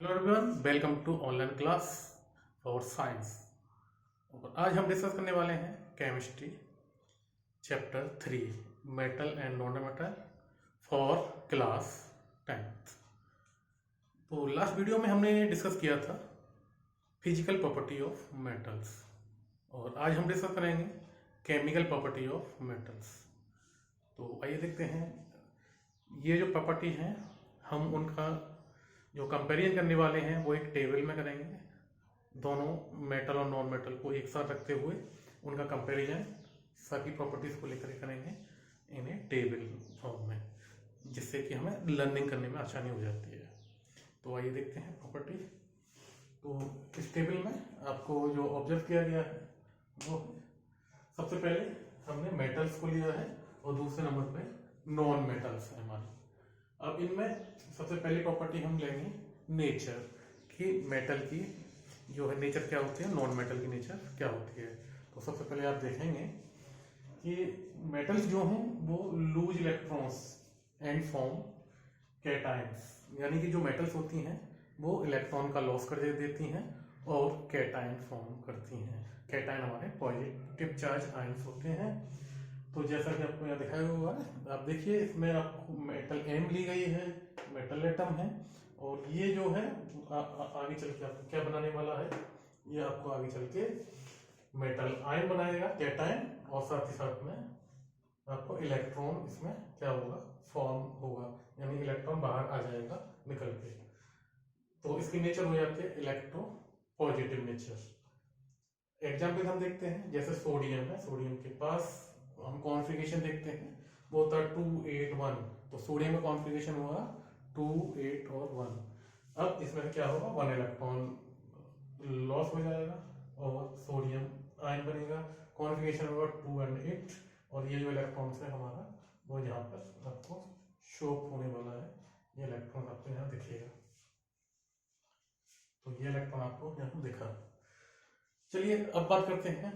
Hello everyone, welcome to online class for science. और आज हम डिस्कस करने वाले हैं chemistry chapter 3 metal and non metal for class 10th। तो लास्ट वीडियो में हमने डिस्कस किया था फिजिकल प्रॉपर्टी ऑफ मेटल्स और आज हम डिस्कस करेंगे केमिकल प्रॉपर्टी ऑफ मेटल्स। तो आइए देखते हैं ये जो प्रॉपर्टी हैं हम उनका जो कंपेरिजन करने वाले हैं वो एक टेबल में करेंगे। दोनों मेटल और नॉन मेटल को एक साथ रखते हुए उनका कंपेरिजन सभी प्रॉपर्टीज को लेकर करेंगे इन्हें टेबल फॉर्म में, जिससे कि हमें लर्निंग करने में आसानी हो जाती है। तो आइए देखते हैं प्रॉपर्टी। तो इस टेबल में आपको जो ऑब्जर्व किया गया है वो सबसे पहले हमने मेटल्स को लिया है और दूसरे नंबर पे नॉन मेटल्स है हमारे। अब इनमें सबसे पहली प्रॉपर्टी हम लेंगे नेचर की, मेटल की जो है नेचर क्या होती है, नॉन मेटल की नेचर क्या होती है। तो सबसे पहले आप देखेंगे कि मेटल्स जो हैं वो loose electrons and form cations, यानी कि जो मेटल्स होती हैं वो इलेक्ट्रॉन का लॉस कर देती हैं और कैटायन फॉर्म करती हैं। कैटायन हमारे पॉजिटिव चार्ज आयंस होते हैं। तो जैसा कि आपको यहाँ दिखाया हुआ है, आप देखिए इसमें आपको मेटल एम ली गई है, मेटल एटम है, और ये जो है आगे चल के आपको क्या बनाने वाला है, ये आपको आगे चल के मेटल आयन बनाएगा कैटायन, और साथ ही साथ में आपको इलेक्ट्रॉन इसमें क्या होगा, फॉर्म होगा, यानी इलेक्ट्रॉन बाहर आ जाएगा निकल के। तो इसकी नेचर हो जाती है इलेक्ट्रो पॉजिटिव नेचर। एग्जाम्पल हम देखते हैं, जैसे सोडियम है, सोडियम के पास हम कॉन्फ़िगरेशन देखते हैं वो होता है 2 8 1। तो सोडियम का कॉन्फ़िगरेशन होगा 2 8 और 1। अब इसमें से क्या होगा, 1 इलेक्ट्रॉन लॉस हो जाएगा और सोडियम आयन बनेगा। कॉन्फ़िगरेशन होगा 2 and 8, और ये जो इलेक्ट्रॉन है हमारा वो यहाँ पर आपको शो होने वाला है। ये इलेक्ट्रॉन आपको यहाँ दिखेगा, तो ये इलेक्ट्रॉन आपको यहाँ दिखा। चलिए अब बात करते हैं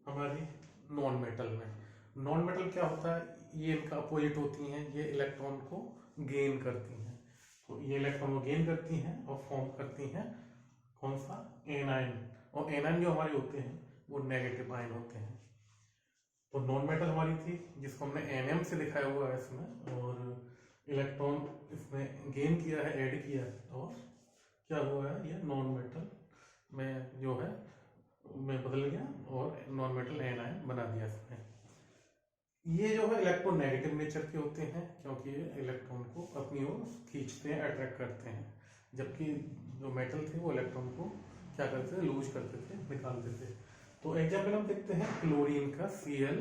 हमारी नॉन मेटल में। नॉन मेटल क्या होता है, ये इनका अपोजिट होती हैं, ये इलेक्ट्रॉन को गेन करती हैं। तो ये इलेक्ट्रॉन को गेन करती हैं और फॉर्म करती हैं कौन सा, एनायन। और एनायन जो हमारे होते हैं वो नेगेटिव आयन होते हैं। तो नॉन मेटल हमारी थी जिसको हमने एनएम से दिखाया हुआ है इसमें, और इलेक्ट्रॉन इसमें गेन किया है, ऐड किया है, और क्या हुआ है, ये नॉन मेटल में जो है में बदल गया और नॉन मेटल एनायन बना दिया इसने। ये जो है इलेक्ट्रॉन नेगेटिव नेचर के होते हैं, क्योंकि ये इलेक्ट्रॉन को अपनी ओर खींचते हैं, अट्रैक्ट करते हैं, जबकि जो मेटल थे वो इलेक्ट्रॉन को क्या करते थे, लूज करते थे, निकालते थे। तो एग्जाम्पल हम देखते हैं क्लोरीन का Cl,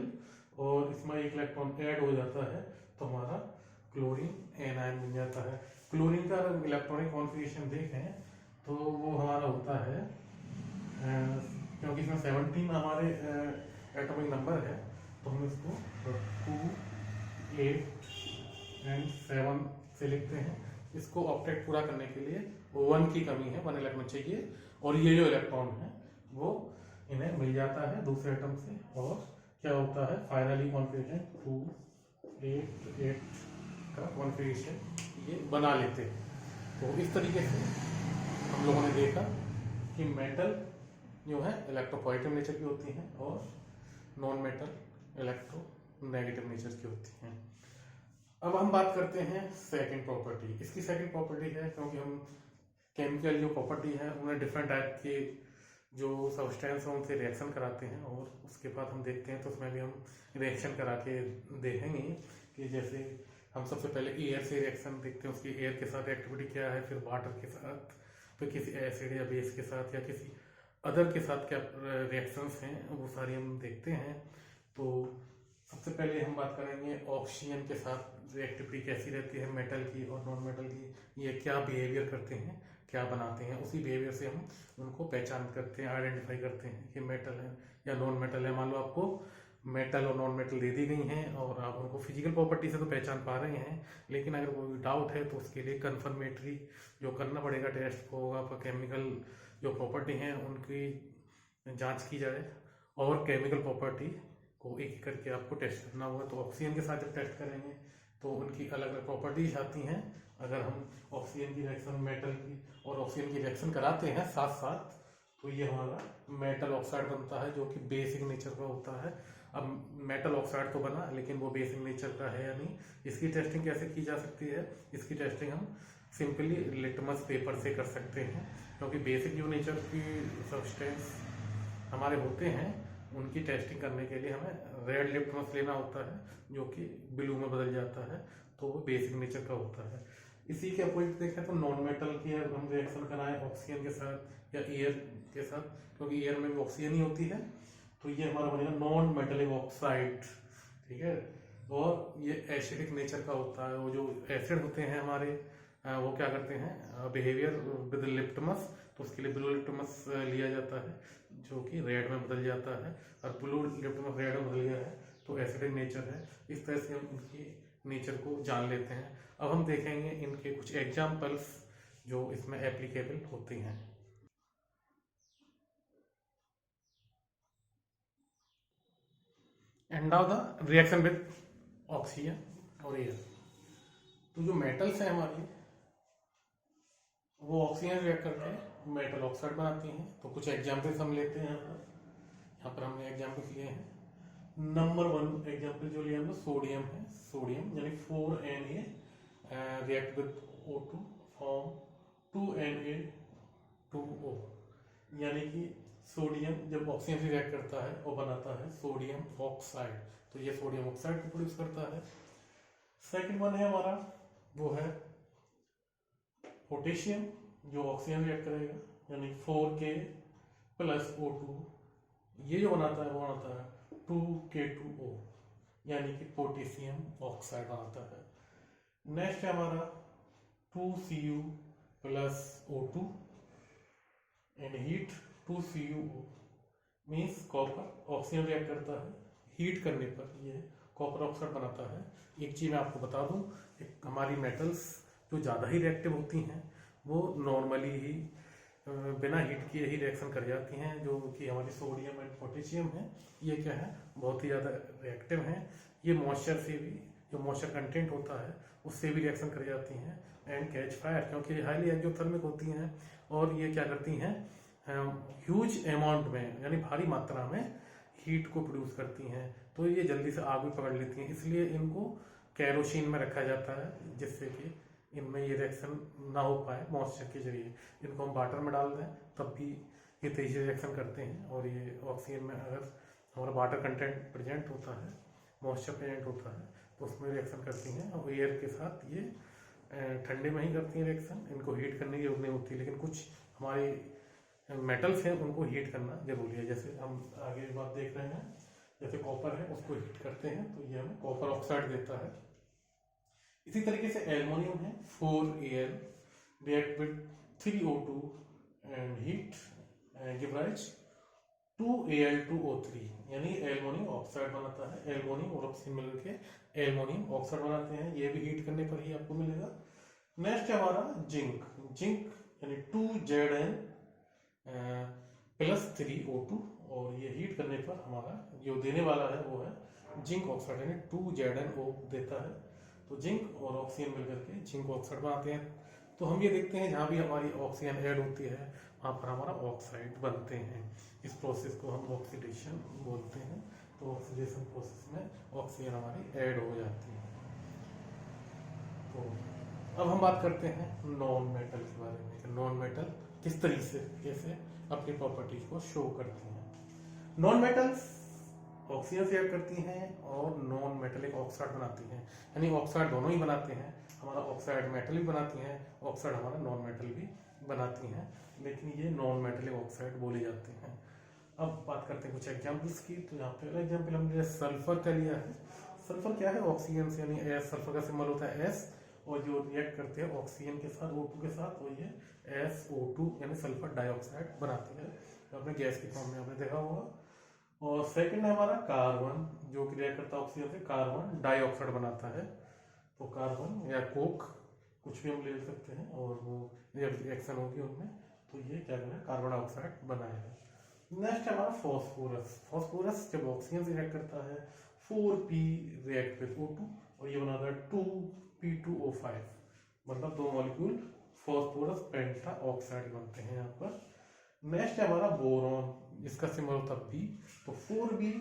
और इसमें एक इलेक्ट्रॉन ऐड हो जाता है तो हमारा क्लोरीन एनायन बन जाता है। क्लोरीन का इलेक्ट्रॉनिक कॉन्फ़िगरेशन देखें तो वो हमारा होता है, क्योंकि इसमें 17 हमारे एटॉमिक नंबर है, तो हम इसको 2 8 and 7 से लिखते हैं। इसको ऑक्टेट पूरा करने के लिए 1 की कमी है, 1 इलेक्ट्रॉन चाहिए, और ये जो इलेक्ट्रॉन है वो इन्हें मिल जाता है दूसरे एटम से, और क्या होता है फाइनली कॉन्फ़िगरेशन 2 8 8 का कॉन्फ़िगरेशन ये बना लेते हैं। तो इस तरीके से हम लोगों ने देखा कि मेटल जो है इलेक्ट्रोपॉजिटिव नेचर की होती हैं और non metal electro negative nature की होती हैं। अब हम बात करते हैं सेकंड प्रॉपर्टी। इसकी सेकंड प्रॉपर्टी है, क्योंकि हम केमिकल जो प्रॉपर्टी है उन्हें डिफरेंट टाइप के जो सब्सटेंस हैं उनसे रिएक्शन कराते हैं, और उसके बाद हम देखते हैं तो उसमें भी हम रिएक्शन करा के देखेंगे कि जैसे हम सबसे पहले एयर से रिएक्शन देखते हैं, उसकी एयर के साथ एक्टिविटी क्या है, फिर वाटर के साथ, फिर किसी एसिड या बेस के साथ, या किसी अदर के साथ क्या रिएक्शंस हैं वो सारी हम देखते हैं। तो सबसे पहले हम बात करेंगे ऑक्सीजन के साथ रिएक्टिविटी कैसी रहती है मेटल की और नॉन मेटल की, ये क्या बिहेवियर करते हैं, क्या बनाते हैं, उसी बिहेवियर से हम उनको पहचान करते हैं, आइडेंटिफाई करते हैं कि मेटल है या नॉन मेटल है। मान लो आपको मेटल और नॉन मेटल दे दी गई हैं और आप उनको फिजिकल प्रॉपर्टी से तो पहचान पा रहे हैं, लेकिन अगर कोई डाउट है तो उसके लिए कन्फर्मेटरी जो करना पड़ेगा टेस्ट को, आपका केमिकल जो प्रॉपर्टी हैं उनकी जांच की जाए, और केमिकल प्रॉपर्टी को एक एक करके आपको टेस्ट करना होगा। तो ऑक्सीजन के साथ जब टेस्ट करेंगे तो उनकी अलग अलग प्रॉपर्टीज आती हैं, अगर हम ऑक्सीजन की रिएक्शन मेटल की और ऑक्सीजन की रिएक्शन कराते हैं साथ साथ, तो ये हमारा मेटल ऑक्साइड बनता है, जो कि बेसिक नेचर का होता है। अब मेटल ऑक्साइड तो बना, लेकिन वो बेसिक नेचर का है या नहीं, इसकी टेस्टिंग कैसे की जा सकती है? इसकी टेस्टिंग हम सिंपली लिटमस पेपर से कर सकते हैं, क्योंकि बेसिक जो नेचर की सब्सटेंस हमारे होते हैं उनकी टेस्टिंग करने के लिए हमें रेड लिटमस लेना होता है, जो कि ब्लू में बदल जाता है, तो वो बेसिक नेचर का होता है। इसी के अपोजिट देखें तो नॉन मेटल की अगर हम रिएक्शन कराएं ऑक्सीजन के साथ या एयर के साथ, क्योंकि एयर में भी ऑक्सीजन ही होती है, तो ये हमारा बनेगा नॉन मेटलिक ऑक्साइड, ठीक है। और ये एसिडिक नेचर का होता है। वो जो एसिड होते हैं हमारे, वो क्या करते हैं बिहेवियर विद लिटमस, तो उसके लिए ब्लू लिटमस लिया जाता है, जो कि रेड में बदल जाता है, और ब्लू लिटमस रेड में बदल गया है तो एसिडिक नेचर है। इस तरह से हम इनकी नेचर को जान लेते हैं। अब हम देखेंगे इनके कुछ एग्जाम्पल्स जो इसमें एप्लीकेबल होती हैं। And now the reaction with oxygen और एयर। तो जो मेटल्स हैं हमारी, वो ऑक्सीजन रिएक्ट करके मेटल ऑक्साइड बनाती हैं। तो कुछ एग्जाम्पल्स हम लेते हैं यहाँ पर हमने एग्जाम्पल्स लिए हैं। नंबर 1 एग्जाम्पल जो लिया हमने सोडियम है। सोडियम यानी 4Na react with O2 form 2Na2O, यानी कि सोडियम जब ऑक्सीजन से रिएक्ट करता है वो बनाता है सोडियम ऑक्साइड, तो ये सोडियम ऑक्साइड को प्रोड्यूस करता है। सेकंड वन है हमारा, वो है पोटेशियम, जो ऑक्सीजन रिएक्ट करेगा, यानी 4K प्लस O2, ये जो बनाता है वो बनाता है 2K2O, यानी कि पोटेशियम ऑक्साइड बनाता है। नेक्स्ट है हमारा 2Cu plus O2 and heat 2CuO, means copper oxygen react करता है, हीट करने पर ये कॉपर ऑक्साइड बनाता है। एक चीज़ मैं आपको बता दूं, हमारी मेटल्स जो ज़्यादा ही रिएक्टिव होती हैं वो नॉर्मली ही बिना हीट किए ही रिएक्शन कर जाती हैं, जो कि हमारी सोडियम एंड पोटेशियम है, ये क्या है बहुत ही ज़्यादा रिएक्टिव हैं। ये मॉइस्चर से भी, जो मॉइस्चर कंटेंट होता है उससे भी रिएक्शन कर जाती हैं एंड कैच फायर, क्योंकि हाईली एक्सोथर्मिक होती हैं और ये क्या करती हैं ह्यूज अमाउंट में यानी भारी मात्रा में हीट को प्रोड्यूस करती हैं, तो ये जल्दी से आग भी पकड़ लेती हैं। इसलिए इनको कैरोसिन में रखा जाता है, जिससे कि इनमें ये रिएक्शन ना हो पाए मॉइस्चर के जरिए। इनको हम वाटर में डाल दें तब भी ये तेजी से रिएक्शन करते हैं, और ये ऑक्सीजन में अगर हमारा वाटर कंटेंट प्रेजेंट होता है, मॉइस्चर प्रेजेंट होता है, तो उसमें रिएक्शन करती हैं। और एयर के साथ ये ठंडे में ही करती हैं रिएक्शन, इनको हीट करने की जरूरत नहीं होती। लेकिन कुछ हमारे मेटल्स हैं उनको हीट करना जरूरी है, जैसे हम आगे बात देख रहे हैं, जैसे कॉपर है उसको हीट करते हैं तो ये हमें कॉपर ऑक्साइड देता है। इसी तरीके से एल्युमिनियम है 4Al react with 3O2 and heat give rise 2Al2O3, यानी एल्युमिनियम ऑक्साइड बनाता है। एल्युमिनियम और ऑक्सीजन मिलकर के एल्युमिनियम ऑक्साइड बनाते हैं, ये भी हीट करने पर ही आपको मिलेगा। नेक्स्ट है हमारा जिंक। जिंक यानी 2Zn प्लस 3O2, और ये हीट करने पर हमारा जो देने वाला है वो है जिंक ऑक्साइड, यानी 2ZnO देता है। तो जिंक और ऑक्सीजन मिलकर के जिंक ऑक्साइड बनाते हैं। तो हम ये देखते हैं जहाँ भी हमारी ऑक्सीजन ऐड होती है वहाँ पर हमारा ऑक्साइड बनते हैं। इस प्रोसेस को हम ऑक्सीडेशन बोलते हैं। तो ऑक्सीडेशन प्रोसेस में ऑक्सीजन हमारी ऐड हो जाती है। तो अब हम बात करते हैं नॉन मेटल के बारे में कि नॉन मेटल किस तरीके से अपनी प्रॉपर्टीज को शो करती हैं। नॉन मेटल्स ऑक्सीजन से रिएक्ट करती हैं और नॉन मेटेलिक ऑक्साइड बनाती हैं, यानी ऑक्साइड दोनों ही बनाते हैं। हमारा ऑक्साइड मेटल भी बनाती हैं, ऑक्साइड हमारा नॉन मेटल भी बनाती हैं, लेकिन ये नॉन मेटेलिक ऑक्साइड बोले जाते हैं। अब बात करते हैं कुछ एग्जाम्पल्स की। तो यहाँ पे एग्जाम्पल हमने सल्फर का लिया है। सल्फर क्या है ऑक्सीजन से, यानी एस, सल्फर का सिंबल होता है एस, और जो रिएक्ट करते हैं ऑक्सीजन के साथ O2 के साथ, तो ये SO2 यानी सल्फर डाइऑक्साइड बनाती है। तो आपने गैस की फॉर्म में आपने देखा होगा। और सेकंड है हमारा कार्बन, जो कि रिएक्ट करता है ऑक्सीजन से, कार्बन डाइऑक्साइड बनाता है। तो कार्बन या कोक कुछ भी हम ले सकते हैं और वो रिएक्शन होगी उनमें, तो ये क्या करें कार्बन डाइऑक्साइड बनाएगा। नेक्स्ट है हमारा फॉस्फोरस। फॉस्फोरस जब ऑक्सीजन से रिएक्ट करता है 4P रिएक्ट विद O2 और ये बनाता है 2P2O5, मतलब 2 मॉलिक्यूल फॉस्फोरस पेंटा ऑक्साइड बनते हैं यहाँ पर। नेक्स्ट है हमारा बोरॉन, जिसका सिंबल होता है बी। तो 4b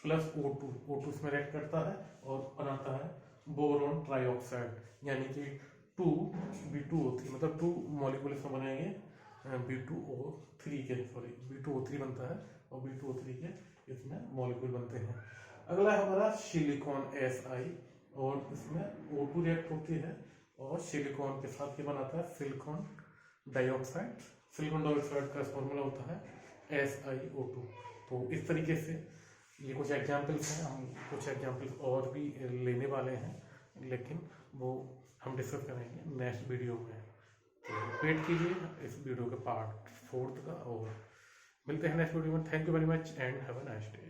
प्लस O2 इसमें रिएक्ट करता है और बनाता है बोरॉन ट्राइऑक्साइड, यानी कि 2b2O3, मतलब 2 मॉलिक्यूल इसमें बनेंगे B2O3 के, सॉरी B2O3 बनता है और B2O3 के इसमें मॉलिक्यूल बनते हैं। अगला है हमारा सिलिकॉन Si, और इसमें O2 रिएक्ट होती है और सिलिकॉन के साथ ये बनाता है सिलिकॉन डाइऑक्साइड। सिलिकॉन डाइऑक्साइड का फॉर्मूला होता है SiO2। तो इस तरीके से ये कुछ एग्जाम्पल्स हैं, हम कुछ एग्जाम्पल्स और भी लेने वाले हैं, लेकिन वो हम डिस्कस करेंगे नेक्स्ट वीडियो में। तो वेट कीजिए इस वीडियो के पार्ट 4 का, और मिलते हैं नेक्स्ट वीडियो में। Thank you very much and have a nice day.